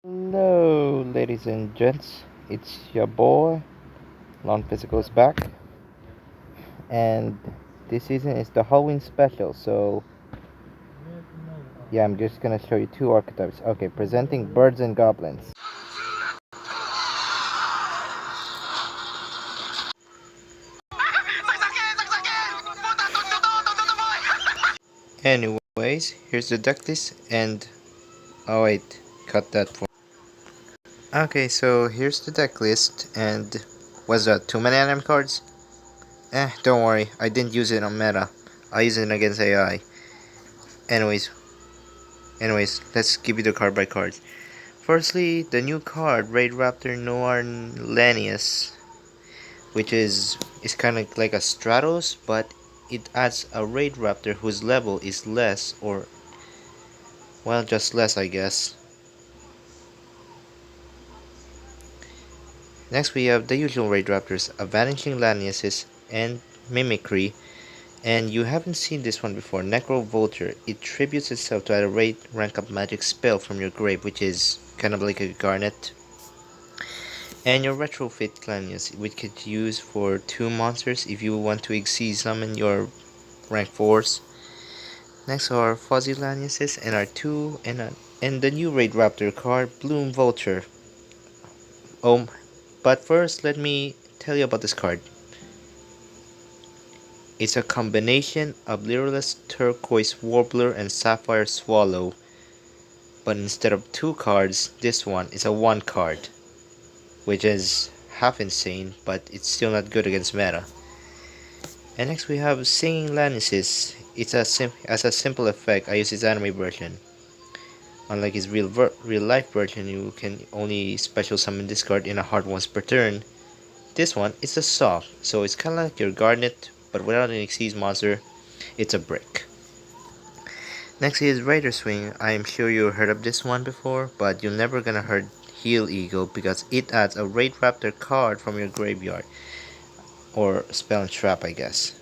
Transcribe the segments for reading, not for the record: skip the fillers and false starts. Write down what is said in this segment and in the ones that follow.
Hello, ladies and gents. It's your boy, Non Physical's back, and this season is the Halloween special. So, yeah, I'm just gonna show you two archetypes. Okay, presenting birds and goblins. Anyways, here's the deck list, and oh wait, cut that one. Okay, so here's the deck list, and was that too many anime cards? Don't worry, I didn't use it on meta. I use it against AI. Anyways, let's give you the card by card. Firstly, the new card, Raidraptor Noir Lanius, which is kind of like a Stratos, but it adds a Raidraptor whose level is less, or well, just less, I guess. Next, we have the usual Raidraptors, a Vanishing Laniuses, and Mimicry. And you haven't seen this one before, Necro Vulture. It tributes itself to add a raid rank up magic spell from your grave, which is kind of like a Garnet. And your retrofit Glanius, which could use for 2 monsters if you want to exceed summon your rank 4s. Next are Fuzzy Laniuses and our 2 and the new Raidraptor card, Bloom Vulture. But first let me tell you about this card. It's a combination of Literalist Turquoise Warbler and Sapphire Swallow. But instead of 2 cards, this one is a 1 card, which is half insane, but it's still not good against meta. And next we have Singing Lanises. It's as a simple effect. I use his anime version. Unlike his real life version, you can only special summon this card in a hard once per turn. This one is a soft, so it's kinda like your Garnet, but without an Xyz monster. It's a brick. Next is Raider Swing. I am sure you heard of this one before, but you're never gonna heard Heal Eagle because it adds a Raidraptor card from your graveyard. Or Spell and Trap, I guess.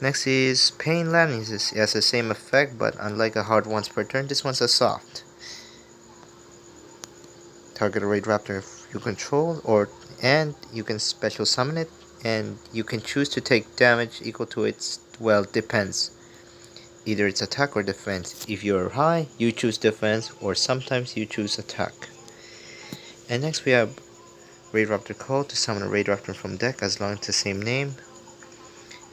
Next is Pain Landings. It has the same effect, but unlike a hard once per turn, this one's a soft. Target a Raidraptor you control, and you can special summon it, and you can choose to take damage equal to its, well, depends. Either it's attack or defense. If you're high, you choose defense, or sometimes you choose attack. And next we have Raidraptor Call to summon a Raidraptor from deck as long as it's the same name.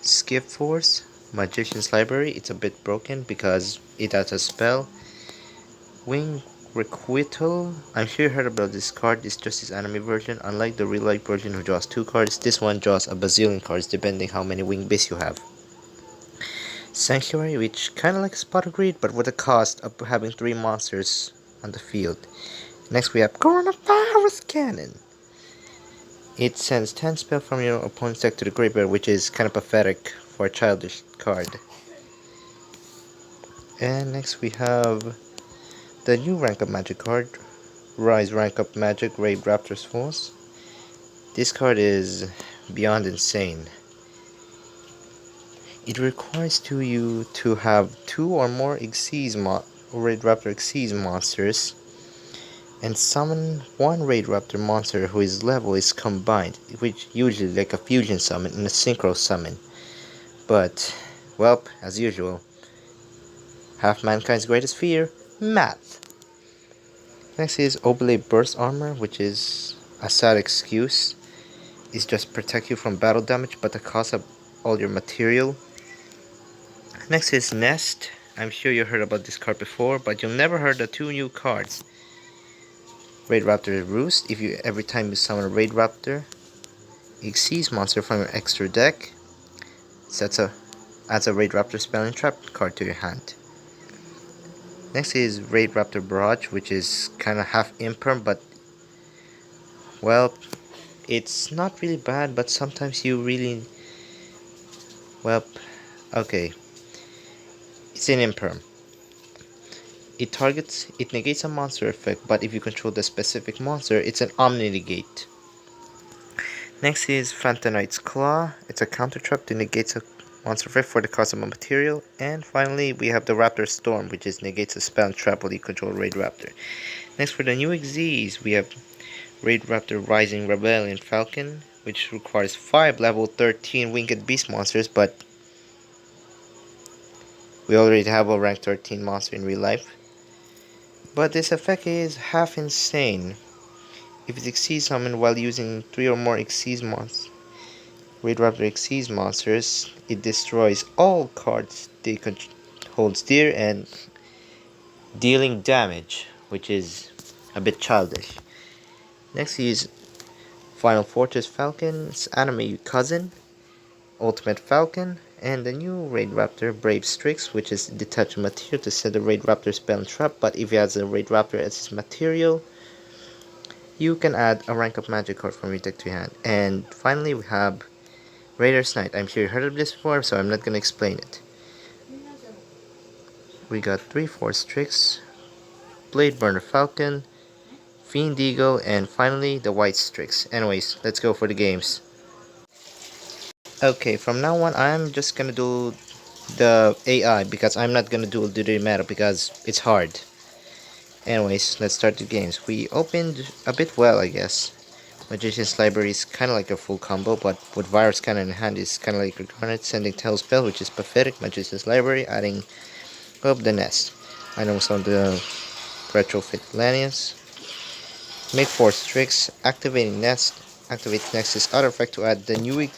Skip Force, Magician's Library. It's a bit broken because it has a spell. Wing Requital. I'm sure you heard about this card. It's just his anime version. Unlike the real life version who draws 2 cards, this one draws a bazillion cards depending how many wing base you have. Sanctuary, which kinda like Spot of Greed, but with the cost of having 3 monsters on the field. Next we have Coronavirus Cannon. It sends 10 spells from your opponent's deck to the graveyard, which is kinda pathetic for a childish card. And next we have the new rank up magic card, Rise Rank Up Magic Raidraptors Force. This card is beyond insane. It requires you to have 2 or more Raidraptor Xyz monsters and summon 1 Raidraptor monster whose level is combined, which usually like a fusion summon and a synchro summon. But, well, as usual, half mankind's greatest fear, math. Next is Oblate Burst Armor, which is a sad excuse. It's just protect you from battle damage, but the cost of all your material. Next is Nest. I'm sure you heard about this card before, but you'll never heard the 2 new cards. Raidraptor Roost. If you every time you summon a Raidraptor Xyz monster from your extra deck, adds a Raidraptor Spell and Trap card to your hand. Next is Raidraptor Barrage, which is kinda half imperm, but well, it's not really bad, but sometimes you really, well, okay. It's an imperm. It negates a monster effect, but if you control the specific monster, it's an omni-negate. Next is Phantomite's Claw. It's a counter trap to negate monster effect for the cost of a material. And finally, we have the Raptor Storm, which is negates a spell and trap while you control Raidraptor. Next, for the new XZs, we have Raidraptor Rising Rebellion Falcon, which requires 5 level 13 winged beast monsters, but we already have a rank 13 monster in real life. But this effect is half insane. If it exceeds summon while using 3 or more exceeds monsters, Raidraptor exceeds monsters, it destroys all cards they holds dear and dealing damage, which is a bit childish. Next is Final Fortress Falcon's anime cousin, Ultimate Falcon, and the new Raidraptor Brave Strix, which is detach material to set the Raidraptor spell and trap, but if he has a Raidraptor as his material, you can add a rank up magic card from your deck to your hand. And finally we have Raider's Knight. I'm sure you heard of this before, so I'm not going to explain it. We got 3 Force Strix, Blade Burner Falcon, Fiend Eagle, and finally the White Strix. Anyways, let's go for the games. Okay, from now on I'm just gonna do the AI because I'm not gonna do the meta because it's hard. Anyways, let's start the games. We opened a bit well, I guess. Magician's Library is kinda like a full combo, but with Virus Cannon in hand is kinda like Recarnate, sending Tail Spell, which is pathetic. Magician's Library, adding up the Nest. I know some of the retrofit Lanius. Make 4 Strix, activating Nest. Activate Next's other effect to add the new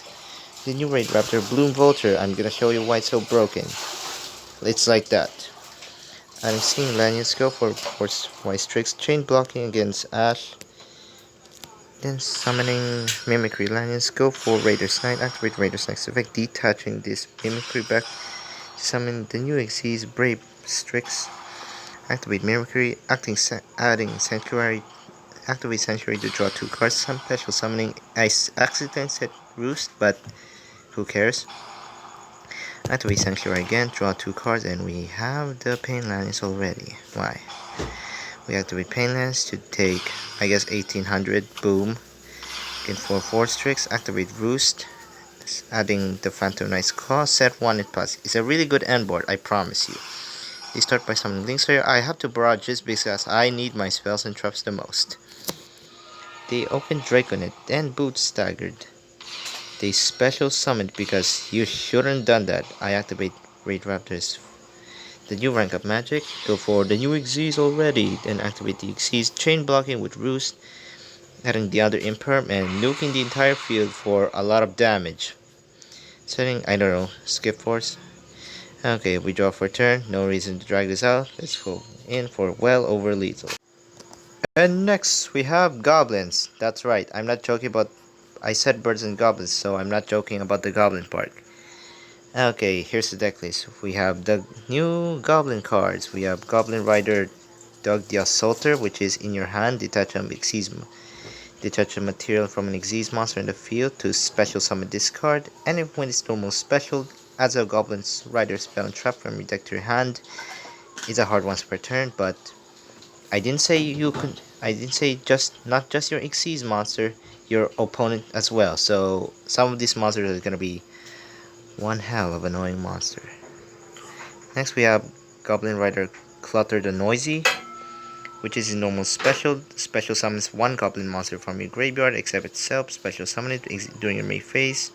Raidraptor Bloom Vulture. I'm gonna show you why it's so broken. It's like that. I'm seeing Lanius go for White Strix, chain blocking against Ash. Then summoning Mimicry Lanius, go for Raider's Knight, activate Raider's Knight's effect, detaching this Mimicry back. Summon the new XC's Brave Strix, activate Mimicry, adding Sanctuary, activate Sanctuary to draw 2 cards. Some special summoning, I accidentally said Roost, but who cares? Activate Sanctuary again, draw 2 cards, and we have the Painlands already. Why? We activate Painlands to take, I guess, 1800. Boom. Again for 4 Strix, activate Roost, adding the Phantom Knight's Claw, set 1 it plus. It's a really good end board, I promise you. They start by summoning Linkslayer. I have to barrage just because I need my spells and traps the most. They open Draconet, then Boot Staggered. They special summoned because you shouldn't done that. I activate Raidraptors. The new rank up magic. Go for the new XZs already. Then activate the XZs. Chain blocking with Roost. Adding the other Imperm and nuking the entire field for a lot of damage. Setting, I don't know, skip force. Okay, we draw for turn. No reason to drag this out. Let's go in for well over lethal. And next we have goblins. That's right. I'm not joking about. I said birds and goblins, so I'm not joking about the goblin part. Okay, here's the deck list. We have the new goblin cards. We have Goblin Rider Doug the Assaulter, which is in your hand. Detach a material from an Xyz monster in the field to special summon this card. And if when it's normal special, adds a Goblin Rider spell and trap from your deck to your hand. It's a hard once per turn, but I didn't say you could. I didn't say not just your Xyz monster, your opponent as well. So some of these monsters are gonna be one hell of an annoying monster. Next we have Goblin Rider Clutter the Noisy, which is a normal special. Special summons 1 goblin monster from your graveyard except itself. Special summon it during your main phase.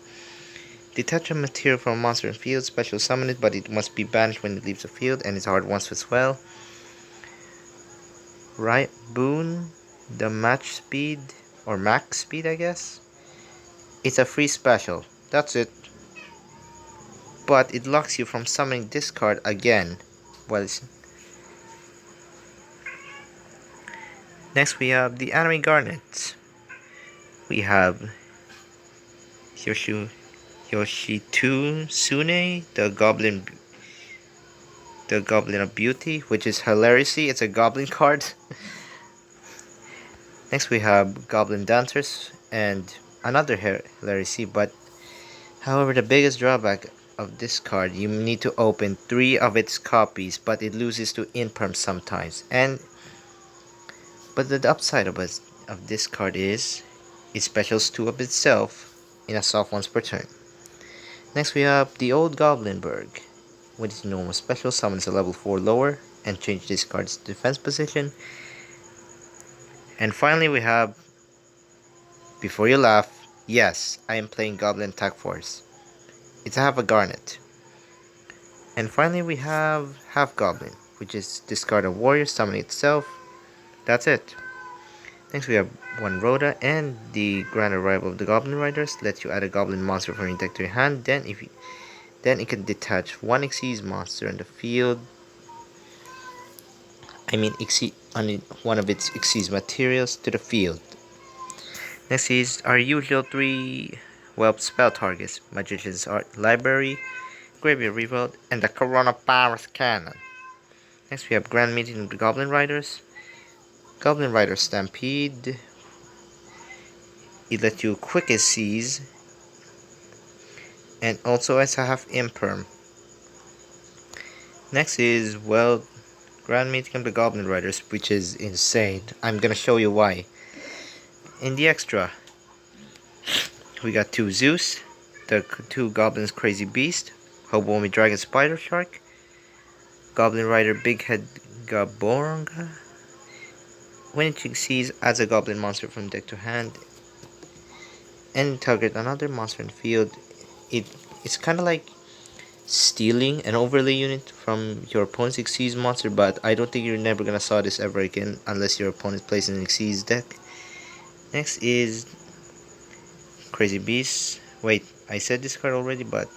Detach a material from a monster in field. Special summon it, but it must be banished when it leaves the field, and it's hard once as well. Right, Boon, the match speed, or max speed I guess. It's a free special, that's it. But it locks you from summoning this card again. Well, next we have the Anime Garnet. We have Yoshitu Sune, the Goblin of Beauty, which is hilariously, it's a goblin card. Next we have Goblin Dancers and another hilariously, but however the biggest drawback of this card, you need to open 3 of its copies, but it loses to Imperm sometimes. But the upside of this card is it specials 2 of itself in a soft once per turn. Next we have the old Goblinberg. With its normal special, summons a level 4 lower and change this card's defense position. And finally we have, before you laugh, yes, I am playing Goblin Attack Force. It's half a garnet. And finally we have Half Goblin, which is discard a warrior, summon itself. That's it. Next we have one Rhoda, and the Grand Arrival of the Goblin Riders lets you add a goblin monster from your deck to your hand. Then it can detach one Xyz monster in the field. One of its Xyz materials to the field. Next is our usual three spell targets: Magician's Art Library, Graveyard Revolt, and the Coronavirus Cannon. Next we have Grand Meeting of the Goblin Riders, Goblin Rider Stampede. It lets you quick seize, and also has a half imperm. Next is, Grand Meeting of the Goblin Riders, which is insane. I'm gonna show you why. In the extra, we got two Zeus, the two Goblins Crazy Beast, Hobomi Dragon Spider Shark, Goblin Rider Big Head Gaboronga. When it succeeds, adds a Goblin monster from deck to hand, and target another monster in the field. It's kind of like stealing an overlay unit from your opponent's Xyz monster, but I don't think you're never gonna saw this ever again unless your opponent plays an Xyz deck. Next is Crazy Beast. Wait, I said this card already, but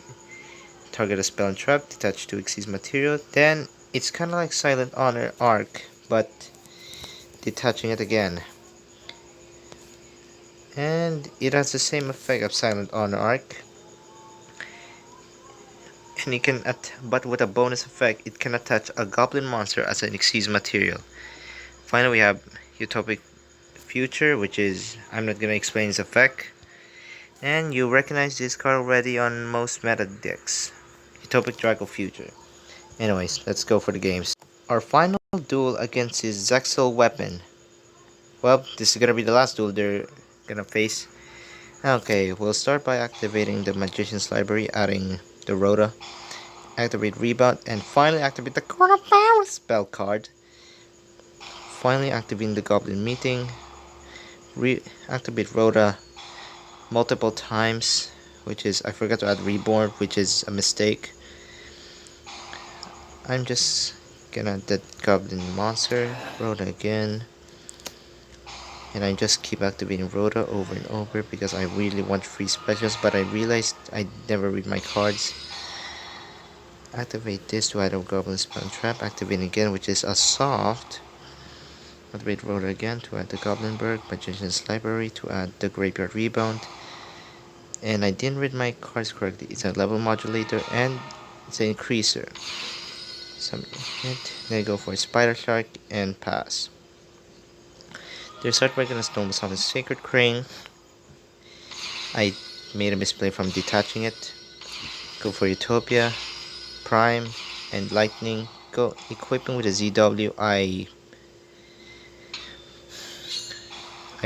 target a spell and trap, detach to Xyz material. Then it's kind of like Silent Honor Arc, but detaching it again. And it has the same effect of Silent Honor Arc. And it can, but with a bonus effect, it can attach a goblin monster as an Xyz material. Finally, we have Utopic Future, which is, I'm not gonna explain its effect. And you recognize this card already on most meta decks. Utopic Draco Future. Anyways, let's go for the games. Our final duel against his Zexal Weapon. Well, this is gonna be the last duel they're gonna face. Okay, we'll start by activating the Magician's Library, adding the Rhoda, activate Rebound, and finally activate the Coronavirus spell card. Finally activating the Goblin Meeting, activate Rhoda multiple times, which is, I forgot to add Reborn, which is a mistake. I'm just gonna add that Goblin monster, Rhoda again. And I just keep activating Rhoda over and over because I really want free specials, but I realized I never read my cards. Activate this to add a Goblin Spell Trap, activate again, which is a soft. Activate Rhoda again to add the Goblinberg, Magician's Library to add the Graveyard Rebound. And I didn't read my cards correctly. It's a level modulator and it's an increaser. Then I go for a Spider Shark and pass. Their start by gonna Stone Summon Sacred Crane. I made a misplay from detaching it. Go for Utopia, Prime, and Lightning. Go equipping with a ZW. I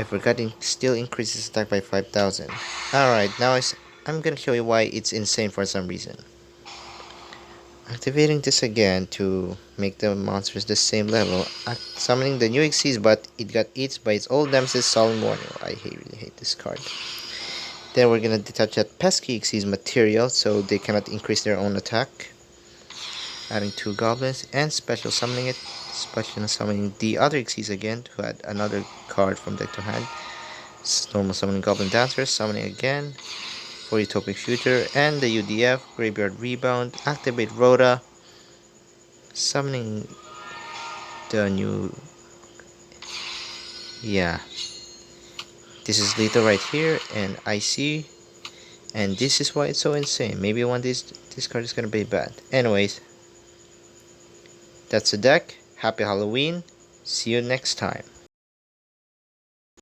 forgot it still increases attack by 5,000. Alright, now I'm gonna show you why it's insane for some reason. Activating this again to make the monsters the same level. Summoning the new Xyz, but it got eaten by its old nemesis, Solemn Warning. I really hate this card. Then we're gonna detach that pesky Xyz material so they cannot increase their own attack. Adding two goblins and special summoning it. Special summoning the other Xyz again to add another card from deck to hand. Normal summoning Goblin Dancers, summoning again for Utopic Future, and the UDF, Graveyard Rebound, activate Rhoda, summoning the new, this is lethal right here, and I see, and this is why it's so insane. Maybe one day this card is gonna be bad. Anyways, that's the deck. Happy Halloween, see you next time.